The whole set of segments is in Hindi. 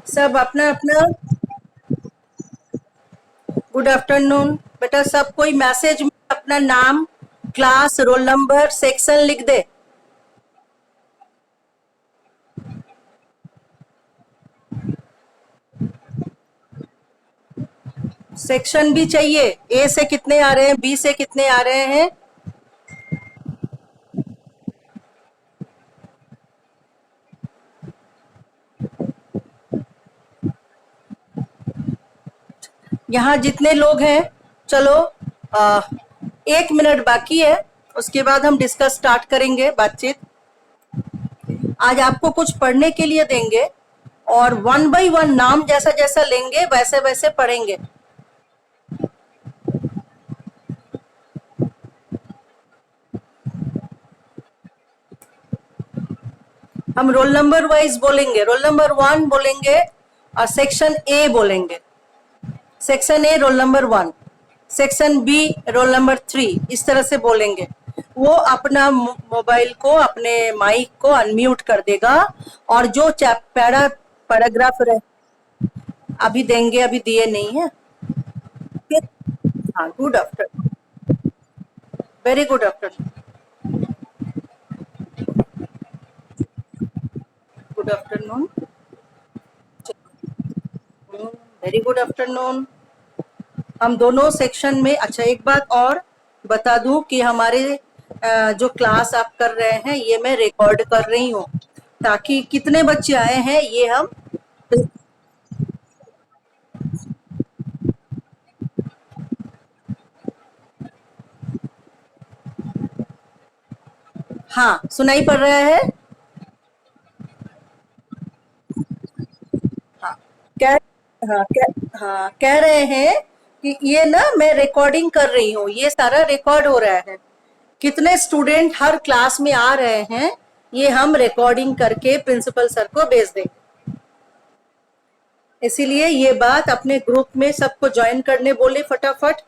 सब अपना अपना गुड आफ्टरनून। बेटा सब कोई मैसेज में अपना नाम, क्लास, रोल नंबर, सेक्शन लिख दे। सेक्शन भी चाहिए, ए से कितने आ रहे हैं, बी से कितने आ रहे हैं। यहाँ जितने लोग हैं, चलो 1 मिनट बाकी है, उसके बाद हम डिस्कस स्टार्ट करेंगे बातचीत। आज आपको कुछ पढ़ने के लिए देंगे और वन बाय वन नाम जैसा जैसा लेंगे वैसे वैसे पढ़ेंगे। हम रोल नंबर वाइज बोलेंगे, रोल नंबर 1 बोलेंगे और सेक्शन ए बोलेंगे। Section A roll number 1, section B roll number 3, इस तरह से बोलेंगे। वो अपना मोबाइल को, अपने माइक को अनम्यूट कर देगा और जो पैराग्राफ रहे अभी देंगे, अभी दिए नहीं है। फिर हाँ, good afternoon, very good afternoon, good afternoon, very good afternoon. हम दोनों सेक्शन में, अच्छा एक बात और बता दूं कि हमारे जो क्लास आप कर रहे हैं ये मैं रिकॉर्ड कर रही हूँ, ताकि कितने बच्चे आए हैं ये हम। हाँ, सुनाई पड़ रहा है। हाँ, कह हाँ, कह रहे हैं कि ये ना मैं रिकॉर्डिंग कर रही हूँ, ये सारा रिकॉर्ड हो रहा है। कितने स्टूडेंट हर क्लास में आ रहे हैं ये हम रिकॉर्डिंग करके प्रिंसिपल सर को भेज देंगे। इसीलिए ये बात अपने ग्रुप में सबको ज्वाइन करने बोले फटाफट।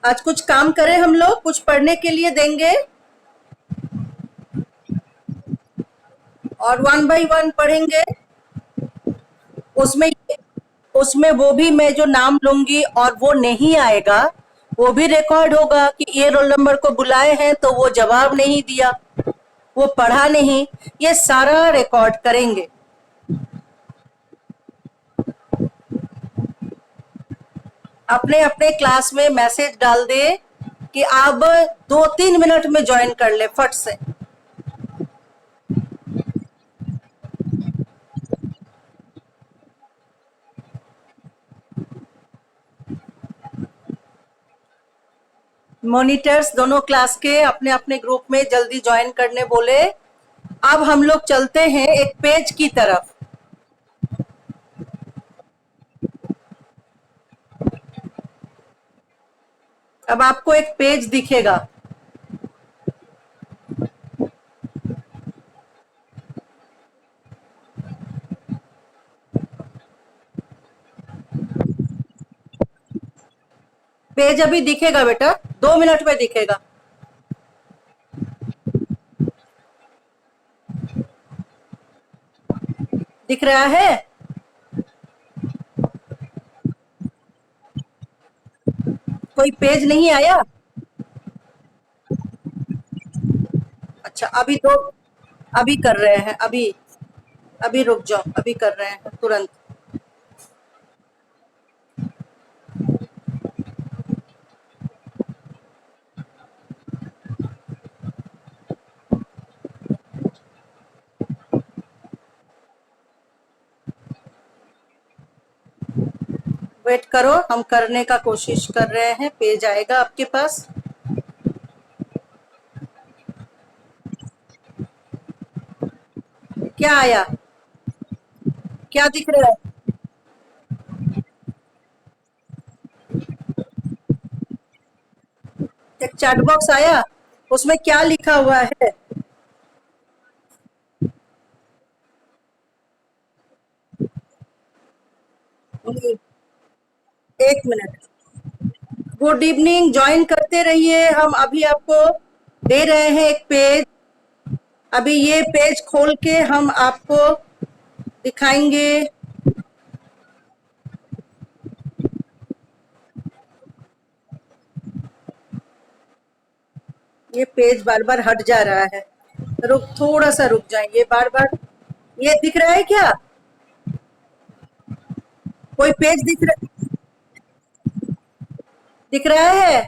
आज कुछ काम करें, हम लोग कुछ पढ़ने के लिए देंगे और वन बाय वन पढ़ेंगे। उसमें उसमें वो भी मैं जो नाम लूंगी और वो नहीं आएगा, वो भी रिकॉर्ड होगा कि ये रोल नंबर को बुलाए हैं तो वो जवाब नहीं दिया, वो पढ़ा नहीं, ये सारा रिकॉर्ड करेंगे। अपने अपने क्लास में मैसेज डाल दे कि आप 2-3 मिनट में ज्वाइन कर ले फट से। मॉनिटर्स दोनों क्लास के अपने अपने ग्रुप में जल्दी ज्वाइन करने बोले। अब हम लोग चलते हैं एक पेज की तरफ। अब आपको एक पेज दिखेगा, पेज अभी दिखेगा बेटा, 2 मिनट में दिखेगा। दिख रहा है? कोई पेज नहीं आया? अच्छा, अभी कर रहे हैं, अभी अभी रुक जाओ, अभी कर रहे हैं तुरंत। वेट करो, हम करने का कोशिश कर रहे हैं, पेज आएगा आपके पास। क्या आया? क्या दिख रहा है? एक चैट बॉक्स आया, उसमें क्या लिखा हुआ है? एक मिनट। गुड इवनिंग, ज्वाइन करते रहिए। हम अभी आपको दे रहे हैं एक पेज। अभी ये पेज खोल के हम आपको दिखाएंगे। ये पेज बार बार हट जा रहा है। रुक, थोड़ा सा रुक जाइए। बार बार ये दिख रहा है क्या? कोई पेज दिख रहा है?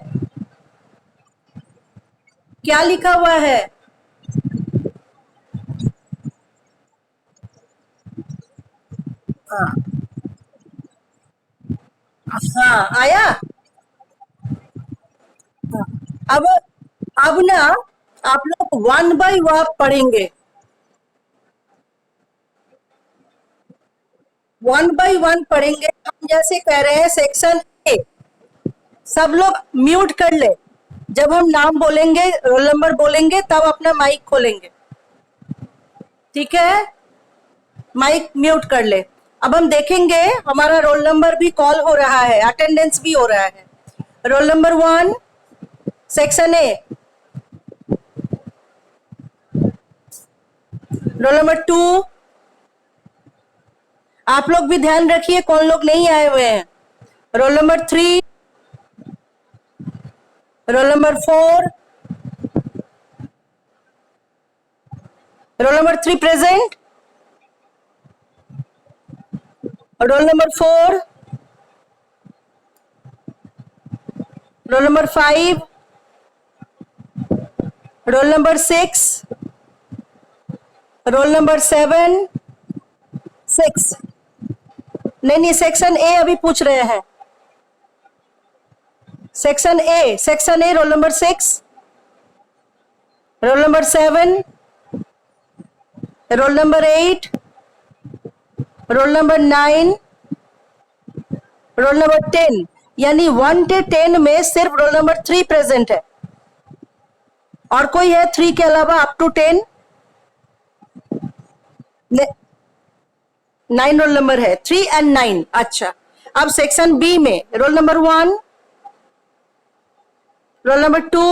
क्या लिखा हुआ है? हाँ हाँ, आया। हाँ। अब अब ना आप लोग वन बाय वन पढ़ेंगे। वन बाय वन पढ़ेंगे। हम जैसे कह रहे हैं सेक्शन ए, सब लोग म्यूट कर ले। जब हम नाम बोलेंगे, रोल नंबर बोलेंगे, तब अपना माइक खोलेंगे। ठीक है? माइक म्यूट कर ले। अब हम देखेंगे हमारा रोल नंबर भी कॉल हो रहा है, अटेंडेंस भी हो रहा है। Role number 1, section A. Roll number 2। आप लोग भी ध्यान रखिए कौन लोग नहीं आए हुए हैं। Role number 3, role number 4। Role number 3 present. Role number 4। Role number 5। Roll number 6। Roll number 7। 6। नहीं नहीं, सेक्शन ए अभी पूछ रहे हैं। Section A roll number 6। Roll number 7। Roll number 8। Role number 9। Roll number 10। यानी 1 से 10 में सिर्फ रोल नंबर 3 प्रेजेंट है। और कोई है 3 के अलावा अप टू 10? 9 रोल नंबर है, 3 एंड 9। अच्छा, अब सेक्शन बी में रोल नंबर 1, रोल नंबर 2।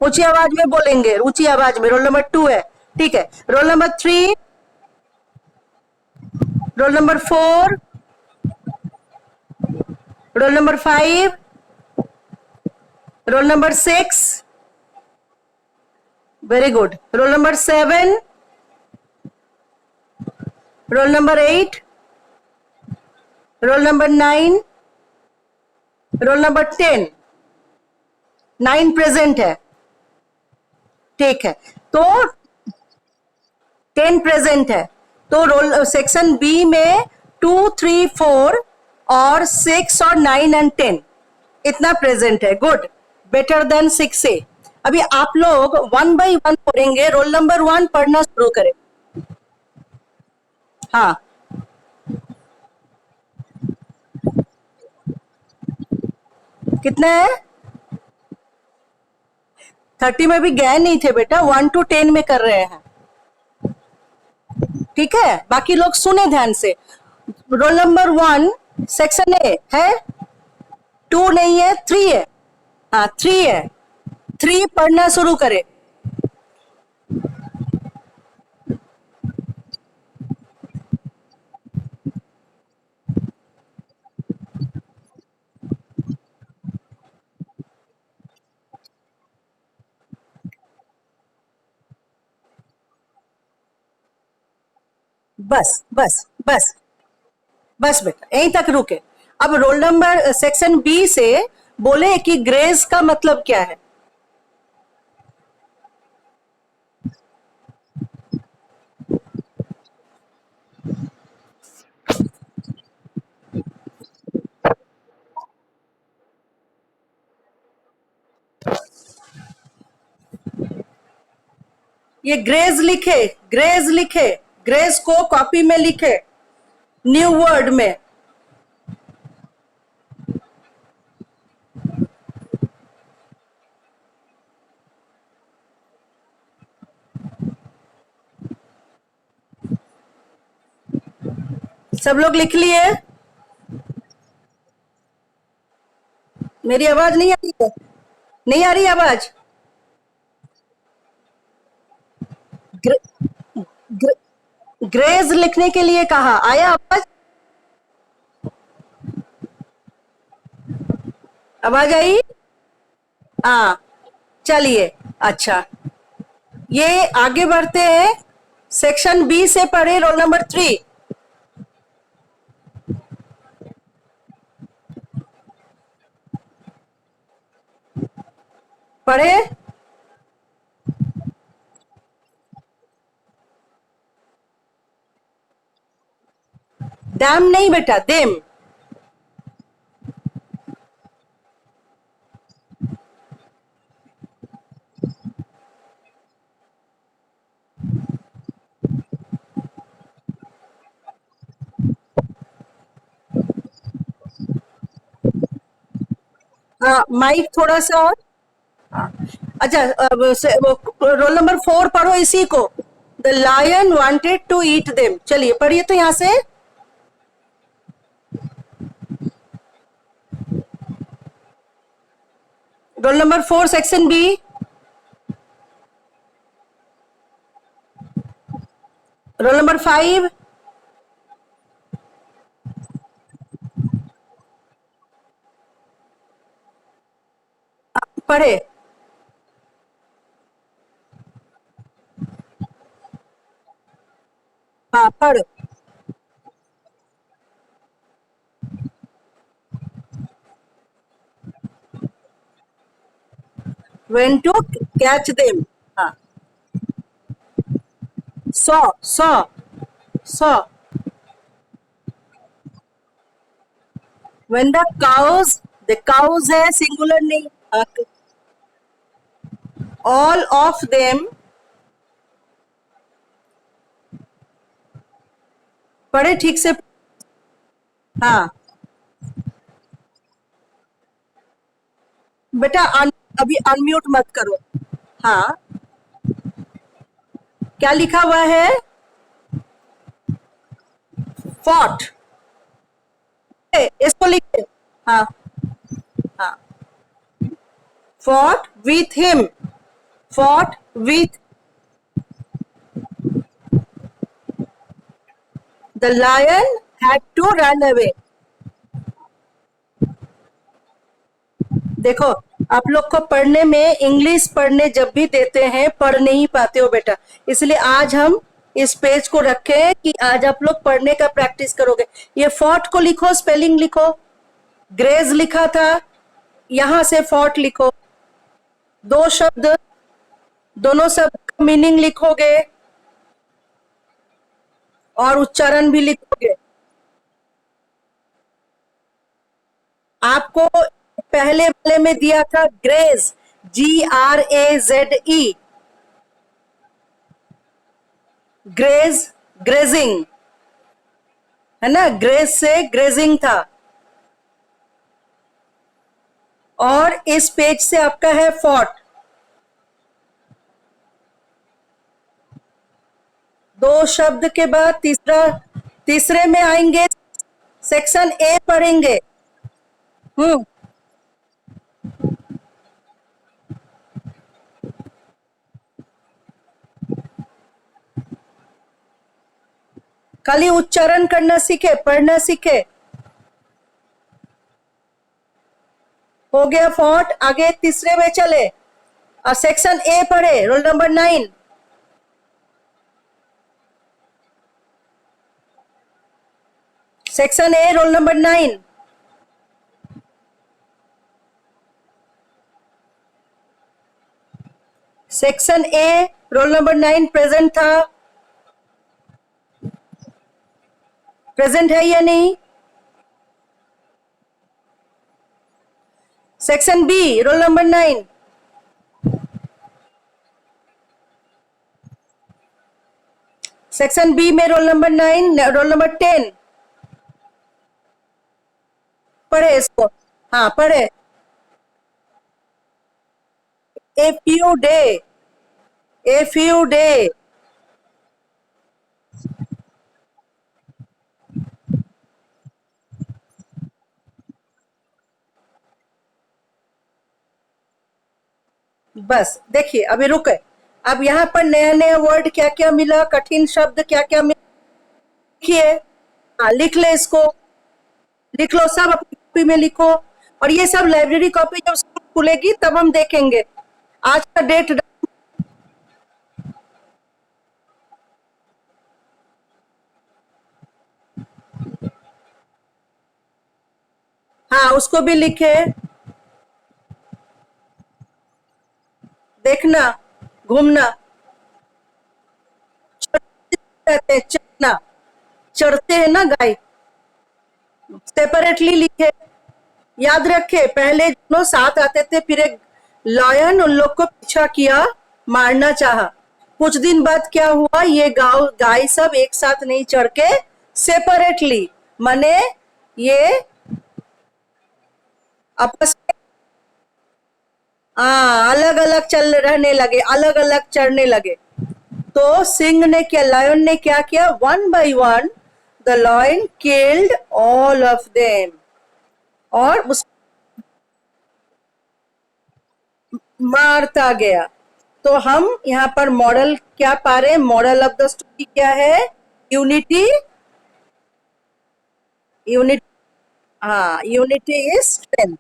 ऊंची आवाज में बोलेंगे, ऊंची आवाज में। रोल नंबर 2 है, ठीक है। Role number 3। Role number 4। Role number 5। Roll number 6। Very good. Roll number 7। Roll number 8। Role number 9। Roll number 10। 9 present है, ठीक है। तो 10 प्रेजेंट है। तो रोल सेक्शन बी में 2, 3, 4 और 6 और 9 एंड 10 इतना प्रेजेंट है। गुड, बेटर देन 6 ए। अभी आप लोग वन बाय वन पढ़ेंगे। रोल नंबर 1 पढ़ना शुरू करें। हाँ, कितना है? 30 में भी गए नहीं थे बेटा, 1 to 10 में कर रहे हैं। ठीक है, बाकी लोग सुने ध्यान से। रोल नंबर 1 सेक्शन ए है, 2 नहीं है, 3 है। हाँ, 3 है। 3 पढ़ना शुरू करें। बस बस बस बस बेटा, यहीं तक रुके। अब रोल नंबर सेक्शन बी से बोले कि ग्रेस का मतलब क्या है। ये ग्रेज लिखे, ग्रेज लिखे। ग्रेस को कॉपी में लिखे, न्यू वर्ड में। सब लोग लिख लिए? मेरी आवाज नहीं आ रही है? नहीं आ रही आवाज? ग्रे, ग्रे, ग्रेज लिखने के लिए कहा, आया आवाज? आवाज आई? हाँ, चलिए। अच्छा, ये आगे बढ़ते हैं। सेक्शन बी से पढ़े रोल नंबर 3। पढ़े? डैम नहीं बेटा, देम। हाँ, माइक थोड़ा सा और। हाँ। अच्छा, रोल नंबर 4 पढ़ो इसी को। The lion wanted to eat them. चलिए पढ़िए तो यहां से। Roll number 4 section B. Roll number 5। पढ़े? हाँ, पढ़। When to catch them. हाँ, saw. Saw. Saw. When the cows है, सिंगुलर नहीं। All of them. पढ़े ठीक से? हाँ बेटा, अभी अनम्यूट मत करो। हाँ, क्या लिखा हुआ है? फॉट। इसको लिखे। हाँ। हाँ, fought with him। fought with the lion, had to run away। देखो, आप लोग को पढ़ने में, इंग्लिश पढ़ने जब भी देते हैं पढ़ नहीं पाते हो बेटा, इसलिए आज हम इस पेज को रखे कि आज आप लोग पढ़ने का प्रैक्टिस करोगे। ये फॉट को लिखो, स्पेलिंग लिखो। ग्रेज लिखा था, यहां से फॉट लिखो। दो शब्द, दोनों शब्द का मीनिंग लिखोगे और उच्चारण भी लिखोगे। आपको पहले वाले में दिया था ग्रेज, GRAZE। ग्रेज, ग्रेजिंग है ना, ग्रेज से ग्रेजिंग था। और इस पेज से आपका है फॉट। दो शब्द के बाद तीसरा, तीसरे में आएंगे, सेक्शन ए पढ़ेंगे। हम्म। खाली उच्चारण करना सीखे, पढ़ना सीखे। हो गया फॉट, आगे तीसरे में चले और सेक्शन ए पढ़े, roll number 9। Section A, roll number 9। Section A, roll number 9 present था। प्रेजेंट है या नहीं? Section B, roll number 9। Section B में रोल नंबर 9, रोल नंबर 10। पढ़े इसको। हाँ, पढ़े। A few day. A few day. बस देखिए अभी रुके। अब यहाँ पर नया नया वर्ड क्या क्या मिला, कठिन शब्द क्या क्या मिला, लिखिए। हाँ लिख ले इसको, लिख लो सब अपनी कॉपी में लिखो। और ये सब लाइब्रेरी कॉपी जब स्कूल खुलेगी तब हम देखेंगे। आज का डेट, हाँ उसको भी लिखे। देखना, घूमना, कहते हैं चढ़ना, चढ़ते हैं ना गाय, सेपरेटली लिखे। याद रखे पहले दोनों साथ आते थे, फिर एक लायन उन लोग को पीछा किया, मारना चाहा। कुछ दिन बाद क्या हुआ, ये गांव गाय सब एक साथ नहीं चढ़ के सेपरेटली, माने ये आपस में अलग अलग चल रहने लगे, अलग अलग चढ़ने लगे। तो सिंह ने क्या, लायन ने क्या किया, one by one the lion killed all of them, और उस मारता गया। तो हम यहाँ पर मॉडल क्या पा रहे हैं, मॉडल ऑफ द स्टोरी क्या है, यूनिटी, यूनिटी, हाँ यूनिटी इज स्ट्रेंथ।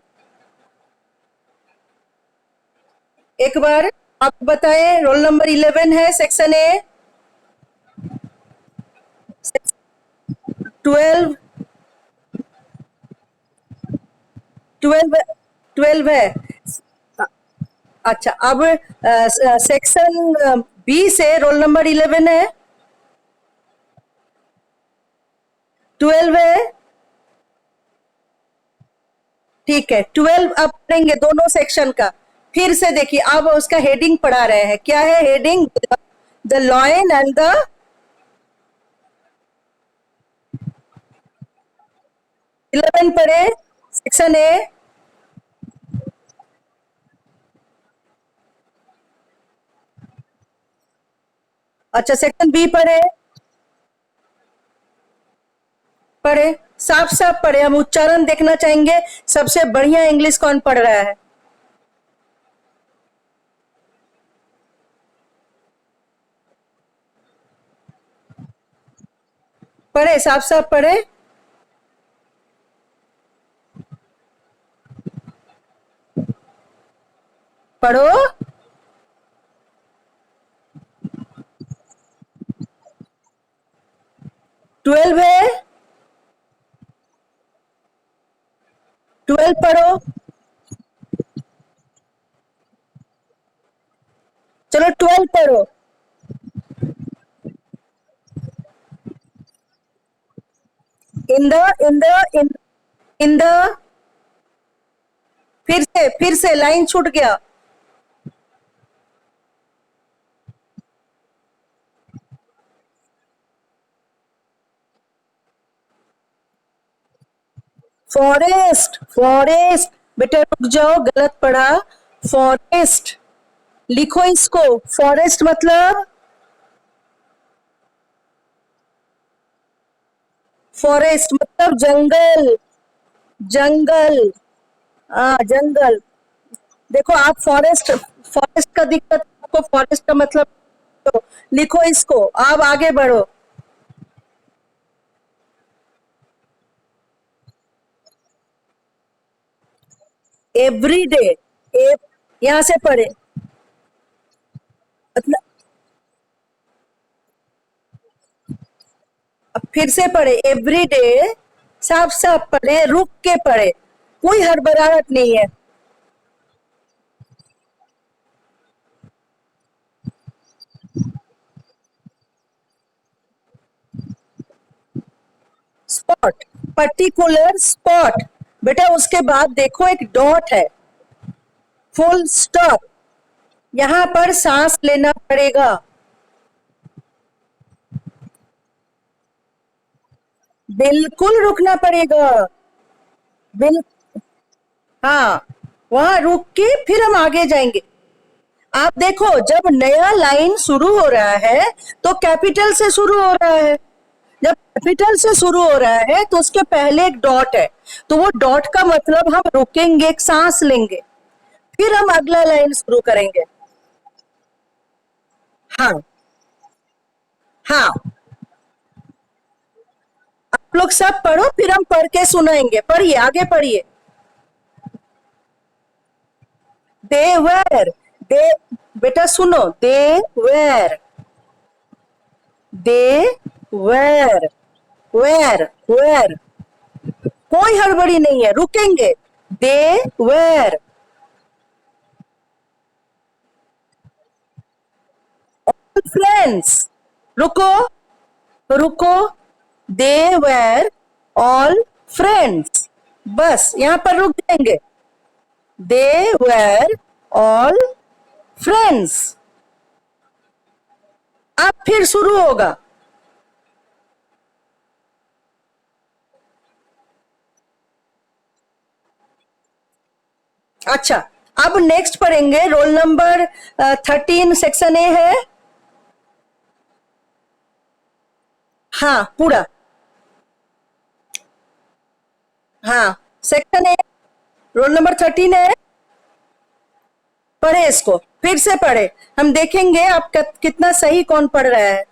एक बार आप बताएं, रोल नंबर 11 है, सेक्शन ए, 12, 12, 12 है। अच्छा अब सेक्शन बी से रोल नंबर 11 है, 12 है, ठीक है। 12 अब पढ़ेंगे दोनों सेक्शन का। फिर से देखिए, अब उसका हेडिंग पढ़ा रहे हैं, क्या है heading, the lion and the, 11 पढ़े सेक्शन ए, अच्छा सेक्शन बी पढ़े, पढ़े साफ साफ पढ़े। हम उच्चारण देखना चाहेंगे, सबसे बढ़िया इंग्लिश कौन पढ़ रहा है, पढ़े साफ साफ पढ़े। पढ़ो, ट्वेल्व है, 12 पढ़ो, चलो 12 पढ़ो। In the, in the, in the, फिर से लाइन छूट गया। फॉरेस्ट, फॉरेस्ट, बेटा रुक जाओ, गलत पढ़ा, फॉरेस्ट लिखो इसको। फॉरेस्ट मतलब, फॉरेस्ट मतलब जंगल, जंगल, हाँ जंगल। देखो आप फॉरेस्ट, फॉरेस्ट का दिक्कत आपको, फॉरेस्ट का मतलब तो लिखो इसको। आप आगे बढ़ो, एवरी डे, यहां से पढ़े, मतलब फिर से पढ़े, एवरी डे, साफ साफ पढ़े, रुक के पढ़े, कोई हड़बड़ाहट नहीं है। स्पॉट, पर्टिकुलर स्पॉट, बेटा उसके बाद देखो एक डॉट है, फुल स्टॉप, यहां पर सांस लेना पड़ेगा, बिल्कुल रुकना पड़ेगा, बिल हाँ वहां रुक के फिर हम आगे जाएंगे। आप देखो जब नया लाइन शुरू हो रहा है तो कैपिटल से शुरू हो रहा है, जब कैपिटल से शुरू हो रहा है तो उसके पहले एक डॉट है, तो वो डॉट का मतलब हम रुकेंगे, एक सांस लेंगे, फिर हम अगला लाइन शुरू करेंगे। हाँ हाँ, आप लोग सब पढ़ो, फिर हम पढ़ के सुनाएंगे। पढ़िए, आगे पढ़िए। दे वेर, दे, बेटा सुनो, they were, they were, were were, कोई हड़बड़ी नहीं है, रुकेंगे। दे वेर फ्रेंड्स, रुको, रुको, दे वेर ऑल फ्रेंड्स, बस यहां पर रुक जाएंगे। दे वेर ऑल फ्रेंड्स, अब फिर शुरू होगा। अच्छा, अब नेक्स्ट पढ़ेंगे रोल नंबर 13, सेक्शन ए है। हाँ पूरा, हाँ सेक्शन ए, रोल नंबर 13 है। पढ़े इसको, फिर से पढ़े, हम देखेंगे आप कितना सही कौन पढ़ रहा है।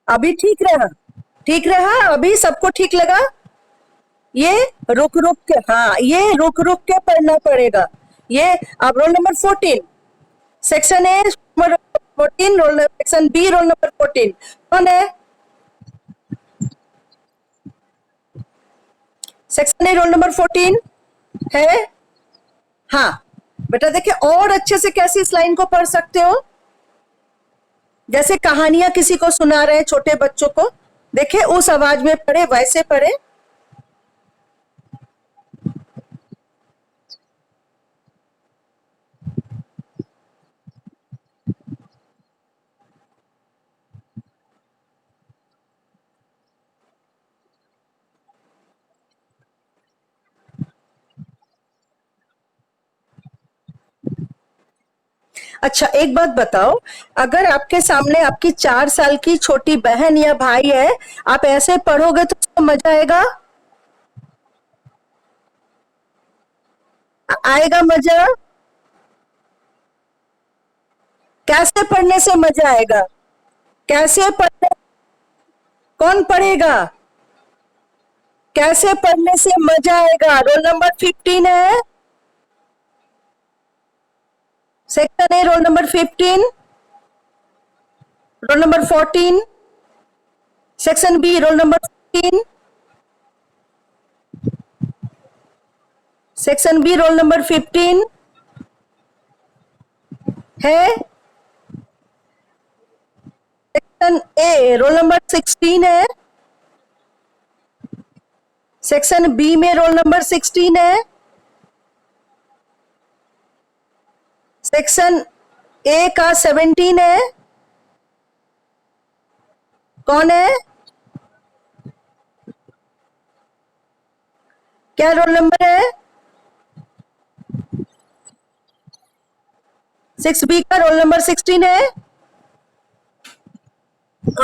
अभी ठीक रहा, ठीक रहा, अभी सबको ठीक लगा। ये रुक रुक के, हाँ ये रुक रुक के पढ़ना पड़ेगा। ये अब roll number 14, section A roll number 14, roll section B roll number 14, कौन है? सेक्शन ए रोल नंबर 14 है। हाँ बेटा, देखिए और अच्छे से कैसे इस लाइन को पढ़ सकते हो, जैसे कहानियां किसी को सुना रहे हैं छोटे बच्चों को, देखिए उस आवाज में पढ़े, वैसे पढ़े। अच्छा एक बात बताओ, अगर आपके सामने आपकी 4 साल की छोटी बहन या भाई है, आप ऐसे पढ़ोगे तो उसको मजा आएगा? आएगा मजा? कैसे पढ़ने से मजा आएगा? कैसे पढ़ने, कौन पढ़ेगा? कैसे पढ़ने से मजा आएगा? रोल नंबर 15 है, section A roll number 15, roll number 14, section B roll number 15, section B roll number 15 है। सेक्शन ए रोल नंबर 16 है, सेक्शन बी में रोल नंबर 16 है, सेक्शन ए का 17 है। कौन है? क्या रोल नंबर है? 6 बी का रोल नंबर 16 है।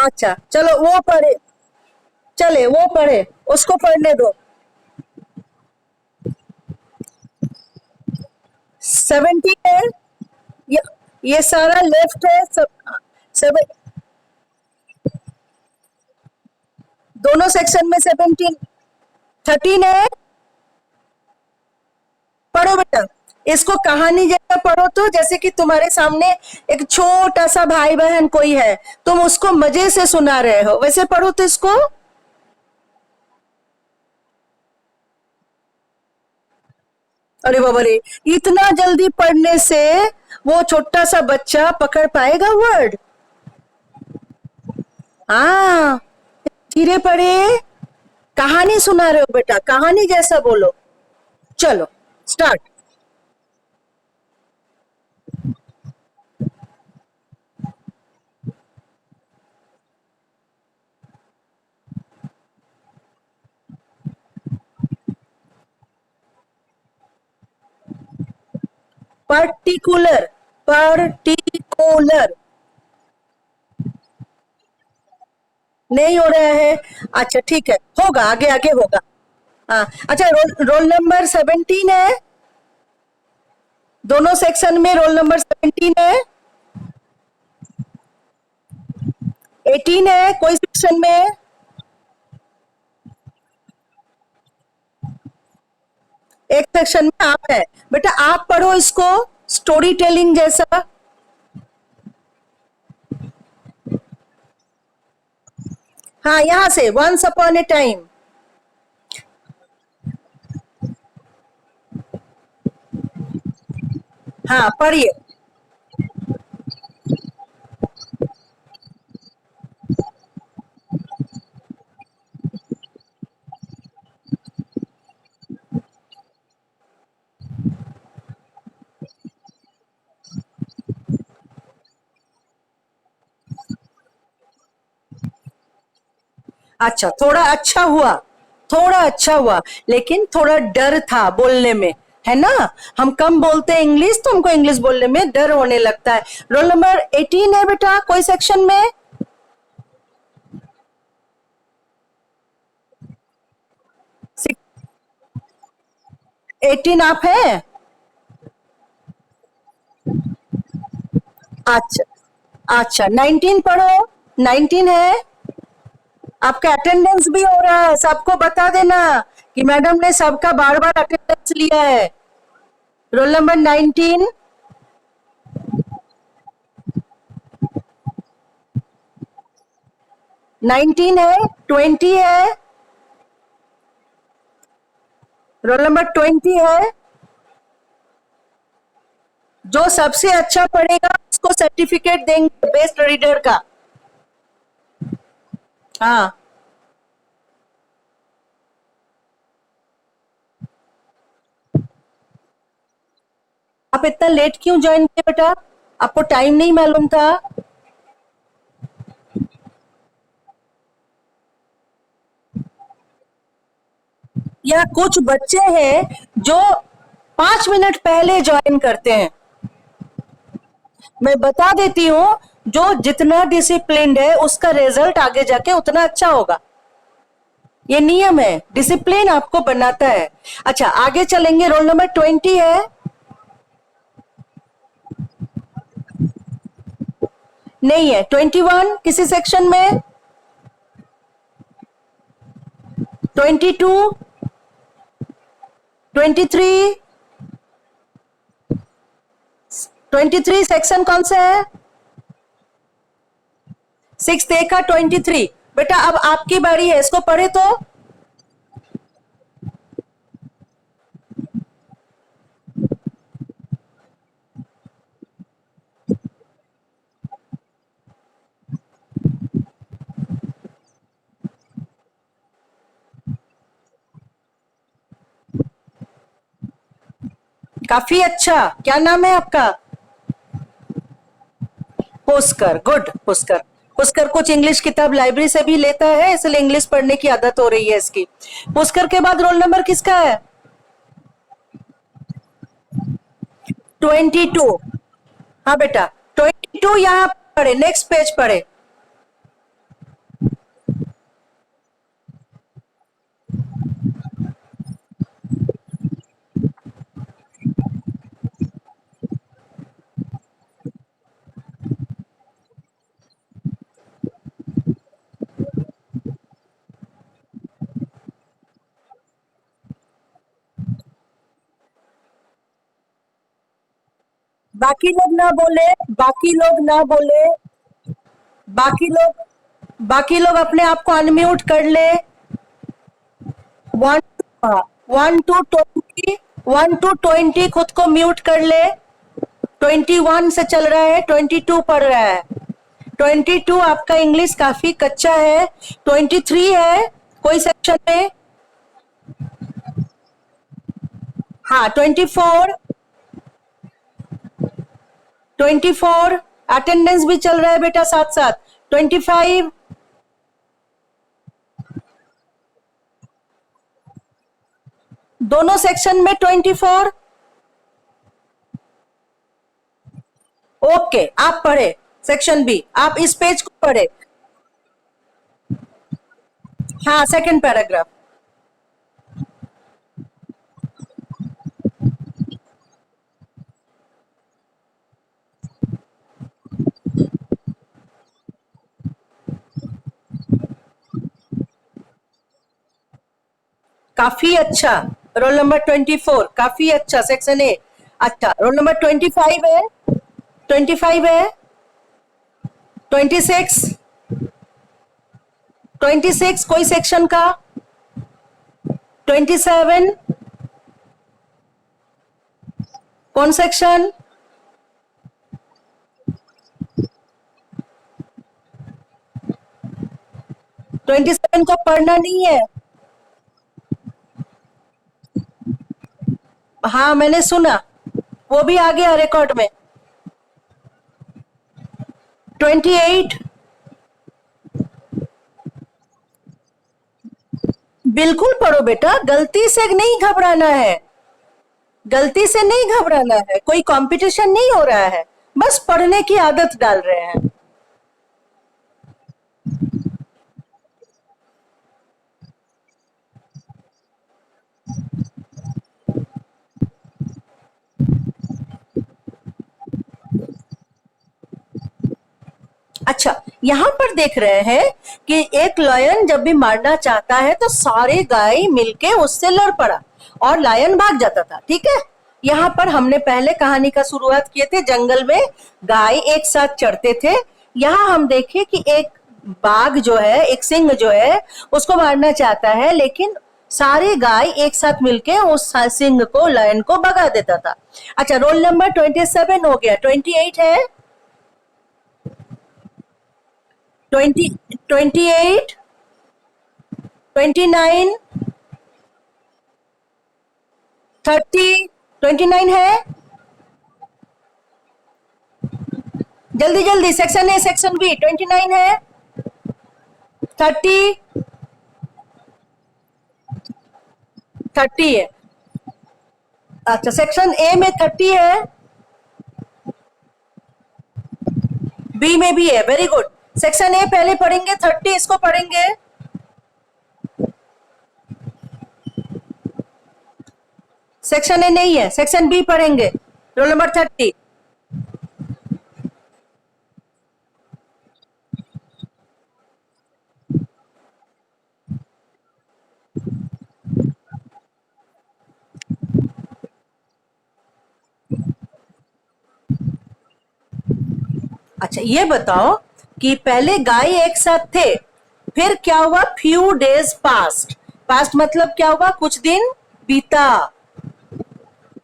अच्छा चलो वो पढ़े, चले वो पढ़े, उसको पढ़ने दो। 17 है, ये, ये सारा लेफ्ट है सब, सब दोनों सेक्शन में 17, 13 है। पढ़ो बेटा, इसको कहानी जैसा पढ़ो, तो जैसे कि तुम्हारे सामने एक छोटा सा भाई बहन कोई है, तुम उसको मजे से सुना रहे हो, वैसे पढ़ो तो इसको। अरे बाबा रे, इतना जल्दी पढ़ने से वो छोटा सा बच्चा पकड़ पाएगा वर्ड? हाँ, धीरे पढ़े, कहानी सुना रहे हो बेटा, कहानी जैसा बोलो। चलो स्टार्ट। पर्टिकुलर, पर्टिकुलर नहीं हो रहा है। अच्छा ठीक है, होगा, आगे आगे होगा। हाँ अच्छा, रोल नंबर 17 है, दोनों सेक्शन में रोल नंबर 17 है। 18 है कोई सेक्शन में? एक सेक्शन में आप है। बेटा आप पढ़ो इसको, स्टोरी टेलिंग जैसा। हाँ यहां से वंस अपॉन ए टाइम। हाँ पढ़िए। अच्छा थोड़ा अच्छा हुआ, थोड़ा अच्छा हुआ, लेकिन थोड़ा डर था बोलने में, है ना। हम कम बोलते हैं इंग्लिश, तो हमको इंग्लिश बोलने में डर होने लगता है। रोल नंबर 18 है बेटा कोई सेक्शन में? 18 आप हैं? अच्छा अच्छा, 19 पढ़ो। 19 है। आपका अटेंडेंस भी हो रहा है, सबको बता देना कि मैडम ने सबका बार बार अटेंडेंस लिया है। Roll number 19। 19 है, 20 है, रोल नंबर 20 है। जो सबसे अच्छा पढ़ेगा उसको सर्टिफिकेट देंगे बेस्ट रीडर का। हाँ आप इतना लेट क्यों ज्वाइन किए बेटा? आपको टाइम नहीं मालूम था? या कुछ बच्चे हैं जो 5 मिनट पहले ज्वाइन करते हैं। मैं बता देती हूँ, जो जितना डिसिप्लिन्ड है उसका रिजल्ट आगे जाके उतना अच्छा होगा। ये नियम है, डिसिप्लिन आपको बनाता है। अच्छा आगे चलेंगे, रोल नंबर 20 है। नहीं है। 21 किसी सेक्शन में? 22, 23, 23 सेक्शन कौन सा है? 6 देखा, 23। बेटा अब आपकी बारी है, इसको पढ़े तो। काफी अच्छा, क्या नाम है आपका? पुष्कर, गुड। पुष्कर, पुष्कर कुछ इंग्लिश किताब लाइब्रेरी से भी लेता है, इसलिए इंग्लिश पढ़ने की आदत हो रही है इसकी। पुष्कर के बाद रोल नंबर किसका है? 22। हाँ बेटा 22 यहाँ पढ़े, नेक्स्ट पेज पढ़े। बाकी लोग ना बोले, बाकी लोग ना बोले, बाकी लोग, बाकी लोग अपने आप को अनम्यूट कर ले। 1 1 टू 20, 1 to 20 खुद को म्यूट कर ले। 21 से चल रहा है, 22 पढ़ रहा है। 22 आपका इंग्लिश काफी कच्चा है। 23 है कोई सेक्शन में? हाँ 24, 24 अटेंडेंस भी चल रहा है बेटा साथ साथ। 25, दोनों सेक्शन में 24। ओके, आप पढ़े सेक्शन बी, आप इस पेज को पढ़े। हाँ, सेकंड पैराग्राफ। काफी अच्छा। रोल नंबर 24, काफी अच्छा, सेक्शन ए। अच्छा, रोल नंबर 25 है, 25 है, 26, 26 कोई सेक्शन का, 27 कौन सेक्शन, 27 को पढ़ना नहीं है। हाँ, मैंने सुना, वो भी आ गया रिकॉर्ड में। 28, बिल्कुल पढ़ो बेटा, गलती से नहीं घबराना है, गलती से नहीं घबराना है, कोई कंपटीशन नहीं हो रहा है, बस पढ़ने की आदत डाल रहे हैं। अच्छा, यहाँ पर देख रहे हैं कि एक लायन जब भी मारना चाहता है तो सारे गाय मिलके उससे लड़ पड़ा और लायन भाग जाता था, ठीक है। यहाँ पर हमने पहले कहानी का शुरुआत किए थे, जंगल में गाय एक साथ चढ़ते थे। यहाँ हम देखे कि एक बाघ जो है, एक सिंह जो है, उसको मारना चाहता है, लेकिन सारे गाय एक साथ मिलके उस सिंह को, लायन को भगा देता था। अच्छा, रोल नंबर 27 हो गया, 28 है, 20, 28, 29, 30, 29 है। जल्दी जल्दी, सेक्शन ए सेक्शन बी, 29 है, 30, 30 है। अच्छा, सेक्शन ए में 30 है, बी में भी है, वेरी गुड। सेक्शन ए पहले पढ़ेंगे, 30 इसको पढ़ेंगे। सेक्शन ए नहीं है, सेक्शन बी पढ़ेंगे, रोल नंबर 30। अच्छा, ये बताओ कि पहले गाय एक साथ थे, फिर क्या हुआ, फ्यू डेज पास्ट, पास्ट मतलब क्या हुआ, कुछ दिन बीता।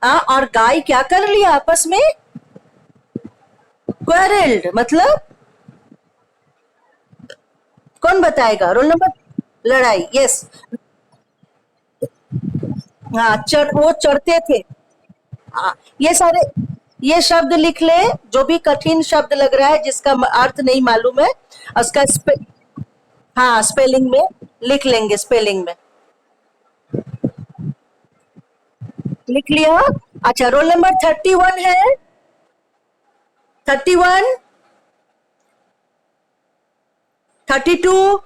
और गाय क्या कर लिया आपस में, क्वेरल्ड, मतलब कौन बताएगा, रोल नंबर, लड़ाई, यस। हाँ, वो चढ़ते थे। हाँ, ये सारे, ये शब्द लिख ले, जो भी कठिन शब्द लग रहा है जिसका अर्थ नहीं मालूम है, उसका हाँ, स्पेलिंग में लिख लेंगे, स्पेलिंग में लिख लिया। अच्छा, रोल नंबर 31 है, 31, 32,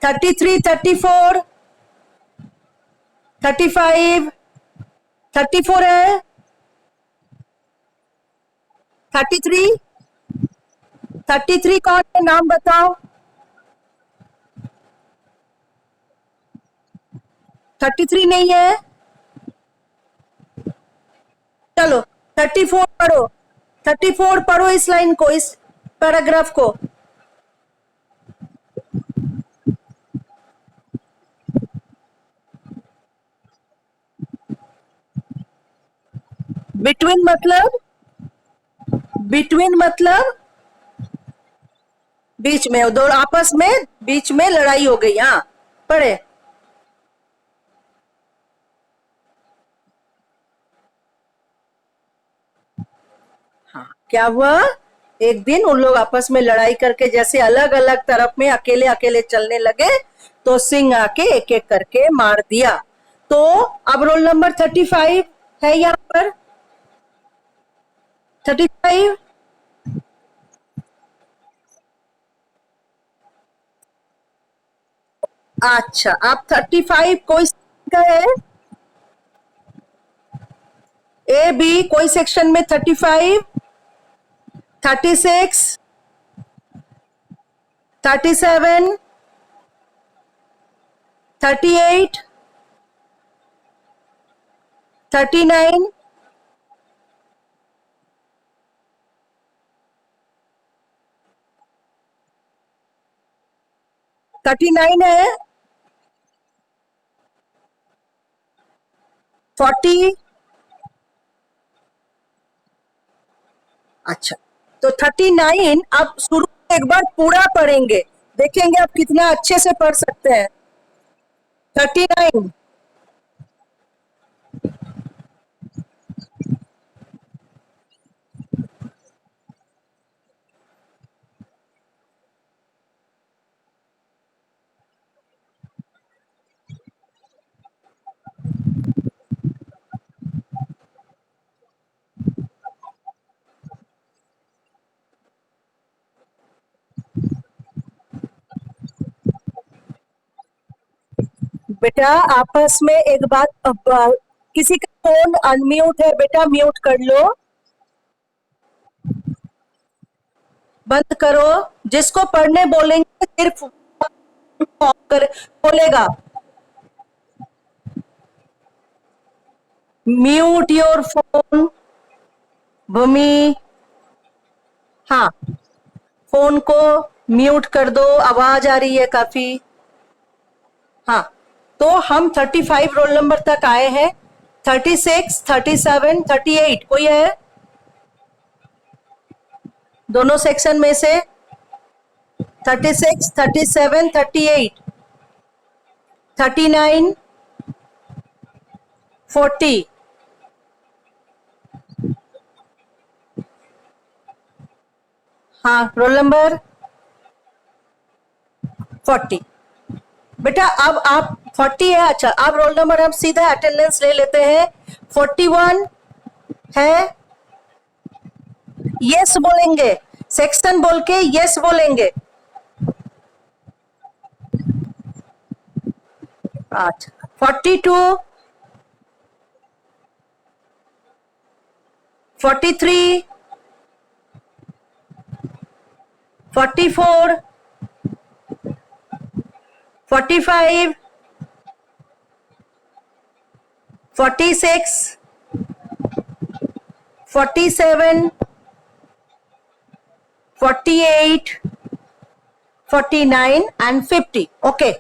33, 34, 35, 34 है, 33, 33 कौन है, नाम बताओ। 33 नहीं है, चलो 34 पढ़ो, 34 पढ़ो, इस लाइन को, इस पैराग्राफ को। बिटवीन मतलब, बिटवीन मतलब बीच में, दो आपस में बीच में लड़ाई हो गई, हाँ पढ़े। हाँ, क्या हुआ, एक दिन उन लोग आपस में लड़ाई करके जैसे अलग अलग तरफ में अकेले अकेले चलने लगे तो सिंह आके एक एक करके मार दिया। तो अब रोल नंबर 35 है यहाँ पर 35। अच्छा, आप 35 कोई का है? ए बी कोई सेक्शन में 35, 36, 37, 38, 39, 39 है, 40। अच्छा, तो 39 अब शुरू से एक बार पूरा पढ़ेंगे, देखेंगे आप कितना अच्छे से पढ़ सकते हैं। 39, बेटा आपस में एक बात, किसी का फोन अनम्यूट है बेटा, म्यूट कर लो, बंद करो। जिसको पढ़ने बोलेंगे सिर्फ कर बोलेगा। म्यूट योर फोन भूमि। हाँ, फोन को म्यूट कर दो, आवाज आ रही है काफी। हाँ, तो हम 35 रोल नंबर तक आए हैं। 36, 37, 38 कोई है दोनों सेक्शन में से? 36, 37, 38, 39, 40। हाँ, रोल नंबर 40। बेटा अब आप 40 है, अच्छा अब रोल नंबर हम सीधा अटेंडेंस ले लेते हैं। 41 है, यस बोलेंगे, सेक्शन बोल के यस बोलेंगे। अच्छा, 42, 43, 44, 45, 46, 47, 48, 49 एंड 50। ओके,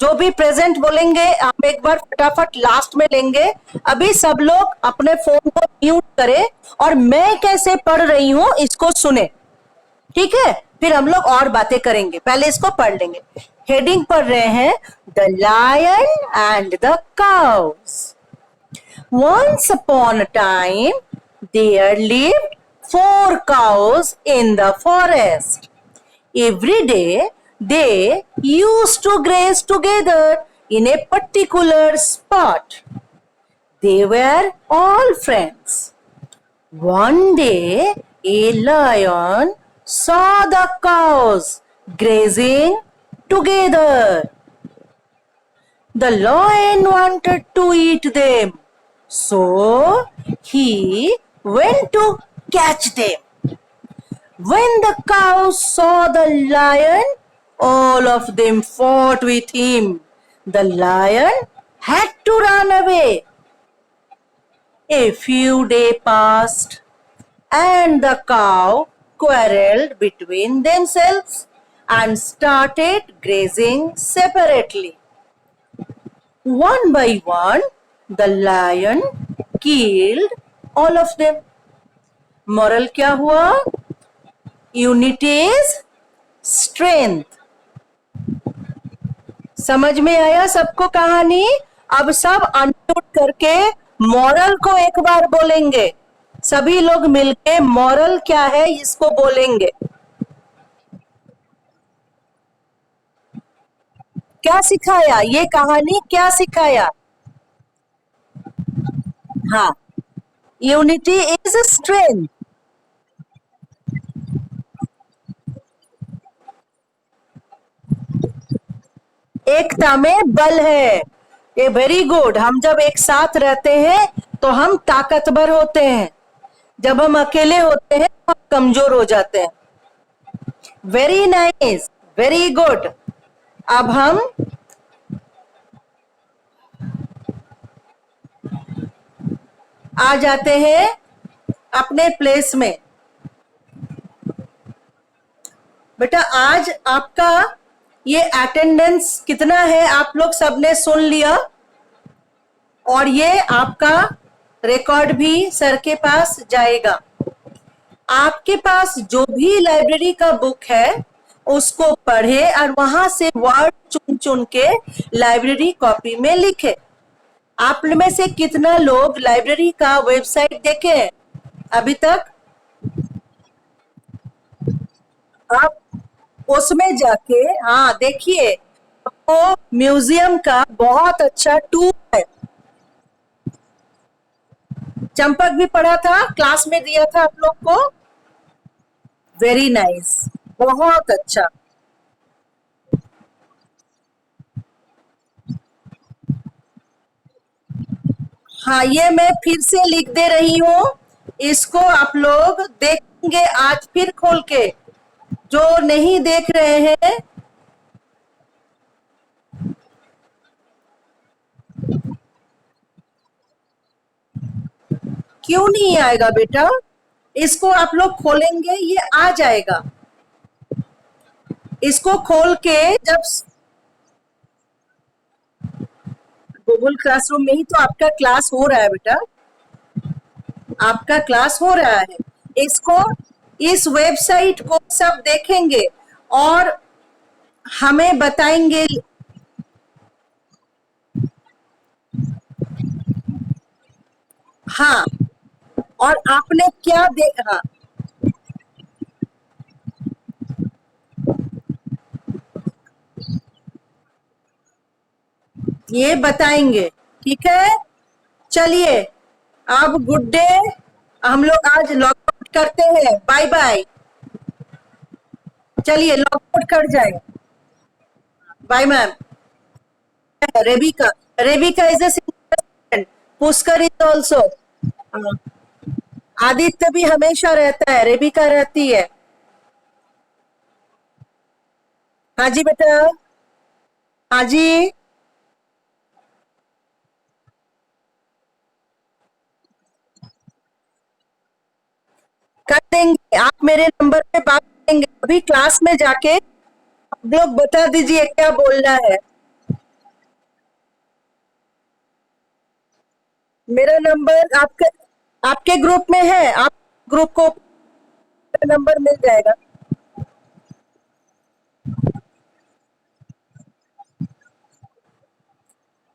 जो भी प्रेजेंट बोलेंगे हम एक बार फटाफट लास्ट में लेंगे। अभी सब लोग अपने फोन को म्यूट करें और मैं कैसे पढ़ रही हूं इसको सुने, ठीक है? फिर हम लोग और बातें करेंगे, पहले इसको पढ़ लेंगे। हेडिंग पढ़ रहे हैं, the lion and the cows. Once upon a time, there lived 4 cows in the forest. Every day, they used to graze together in a particular spot. They were all friends. One day, a lion saw the cows grazing together. The lion wanted to eat them, so he went to catch them. When the cows saw the lion, all of them fought with him. The lion had to run away. A few days passed, and the cow quarreled between themselves and started grazing separately. One by one, the lion killed all of them. Moral क्या हुआ? Unity is strength. समझ में आया सबको कहानी? अब सब अनम्यूट करके मॉरल को एक बार बोलेंगे। सभी लोग मिलके मॉरल क्या है इसको बोलेंगे। क्या सिखाया, ये कहानी क्या सिखाया? हाँ, यूनिटी इज स्ट्रेंथ। एकता में बल है। ये वेरी गुड। हम जब एक साथ रहते हैं तो हम ताकतवर होते हैं, जब हम अकेले होते हैं तो हम कमजोर हो जाते हैं। Very nice, very good. अब हम आ जाते हैं अपने प्लेस में। बेटा आज आपका ये अटेंडेंस कितना है आप लोग सबने सुन लिया, और ये आपका रिकॉर्ड भी सर के पास जाएगा। आपके पास जो भी लाइब्रेरी का बुक है उसको पढ़े और वहां से वर्ड चुन चुन के लाइब्रेरी कॉपी में लिखे। आप में से कितना लोग लाइब्रेरी का वेबसाइट देखे हैं अभी तक? आप उसमें जाके हाँ देखिए, वो म्यूजियम का बहुत अच्छा टूर है। चंपक भी पढ़ा था, क्लास में दिया था आप लोग को। वेरी नाइस, बहुत अच्छा। हाँ, ये मैं फिर से लिख दे रही हूँ, इसको आप लोग देखेंगे आज फिर खोल के। जो नहीं देख रहे हैं, क्यों नहीं आएगा बेटा? इसको आप लोग खोलेंगे, ये आ जाएगा। इसको खोल के जब गूगल क्लासरूम में ही तो आपका क्लास हो रहा है बेटा, आपका क्लास हो रहा है। इसको, इस वेबसाइट को सब देखेंगे और हमें बताएंगे। हाँ, और आपने क्या देखा ये बताएंगे, ठीक है? चलिए, अब गुड डे। हम लोग आज लॉग आउट करते हैं, बाय बाय। चलिए लॉग आउट कर जाए। Bye ma'am. Rebecca, Rebecca is a Pushkar is also. Aditya भी हमेशा रहता है, रेबिका रहती है। हाँ जी बेटा, हाँ जी। कर देंगे, आप मेरे नंबर पे बात करेंगे। अभी क्लास में जाके आप लोग बता दीजिए क्या बोलना है। मेरा नंबर आपके आपके ग्रुप में है, आप ग्रुप को नंबर मिल जाएगा।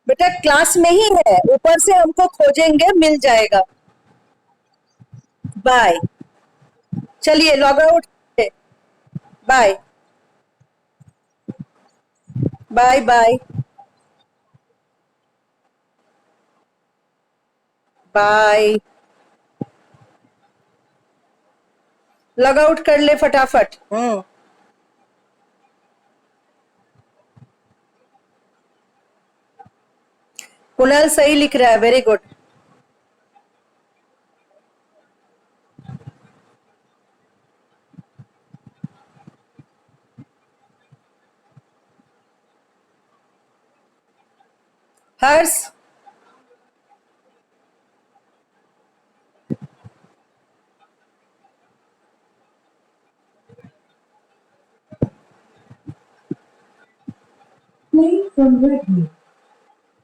बेटा क्लास में ही है, ऊपर से हमको खोजेंगे, मिल जाएगा। बाय। चलिए log out. Bye bye bye bye. Log out कर ले फटाफट। कुणाल सही लिख रहा है, very good. Harsh, Please convert me.